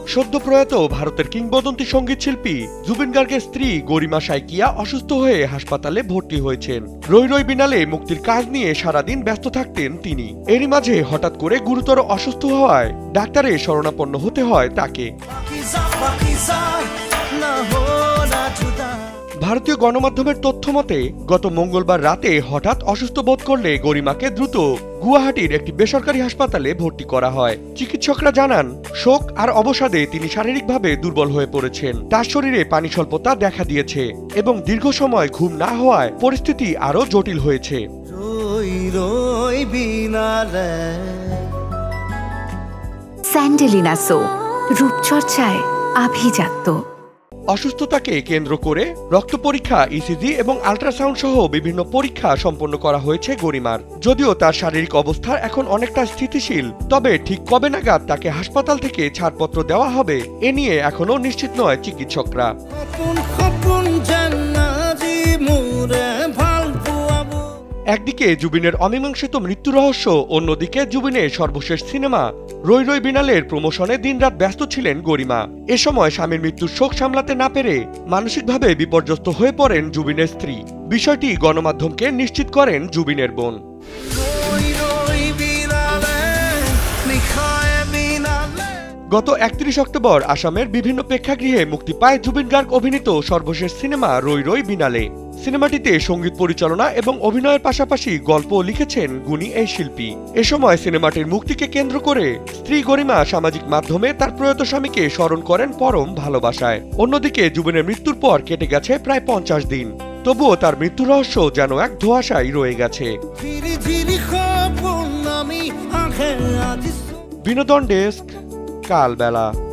সদ্য প্রয়াত ভারতের কিংবদন্তি সঙ্গীত শিল্পী জুবিন গার্গের স্ত্রী গরিমা সাইকিয়া অসুস্থ হয়ে হাসপাতালে ভর্তি হয়েছেন। রই রই বিনালে মুক্তির কাজ নিয়ে সারাদিন ব্যস্ত থাকতেন তিনি। এরই মাঝে হঠাৎ করে গুরুতর অসুস্থ হওয়ায় ডাক্তারের শরণাপন্ন হতে হয় তাকে। ভারতীয় গণমাধ্যমের তথ্য মতে গত মঙ্গলবার রাতে হঠাৎ অসুস্থ বোধ করলে গরিমাকে দ্রুত গুয়াহাটির একটি বেসরকারি হাসপাতালে ভর্তি করা হয়। চিকিৎসকরা জানান, শোক আর অবসাদে তিনি শারীরিকভাবে দুর্বল হয়ে পড়েছেন। তার শরীরে পানি স্বল্পতা দেখা দিয়েছে এবং দীর্ঘ সময় ঘুম না হওয়ায় পরিস্থিতি আরো জটিল হয়েছে। স্যান্ডেলিনা সো, রূপচর্চায় আভিজাত্য। অসুস্থতাকে কেন্দ্র করে রক্ত পরীক্ষা, ইসিজি এবং আল্ট্রাসাউন্ড সহ বিভিন্ন পরীক্ষা সম্পন্ন করা হয়েছে গরিমার। যদিও তার শারীরিক অবস্থা এখন অনেকটা স্থিতিশীল, তবে ঠিক কবে নাগাদ তাকে হাসপাতাল থেকে ছাড়পত্র দেওয়া হবে এ নিয়ে এখনো নিশ্চিত নয় চিকিৎসকরা। একদিকে জুবিনের অমীমাংসিত মৃত্যু রহস্য, অন্যদিকে জুবিনের সর্বশেষ সিনেমা রই রই বিনালের প্রমোশনে দিনরাত ব্যস্ত ছিলেন গরিমা। এ সময় স্বামীর মৃত্যুর শোক সামলাতে না পেরে মানসিকভাবে বিপর্যস্ত হয়ে পড়েন জুবিনের স্ত্রী। বিষয়টি গণমাধ্যমকে নিশ্চিত করেন জুবিনের বোন। গত 31 অক্টোবর আসামের বিভিন্ন প্রেক্ষাগৃহে মুক্তি পায় জুবিন গার্গ অভিনীত সর্বশেষ সিনেমা রই রই বিনালে। সিনেমাটিতে সঙ্গীত পরিচালনা এবং অভিনয়ের পাশাপাশি গল্প লিখেছেন গুণী এই শিল্পী। এ সময় সিনেমাটির মুক্তিকে কেন্দ্র করে স্ত্রী গরিমা সামাজিক মাধ্যমে তার প্রয়াত স্বামীকে স্মরণ করেন পরম ভালোবাসায়। অন্যদিকে জুবিনের মৃত্যুর পর কেটে গেছে প্রায় 50 দিন, তবুও তার মৃত্যু রহস্য যেন এক ধোঁয়াশায় রয়ে গেছে। বিনোদন ডেস্ক, কালবেলা।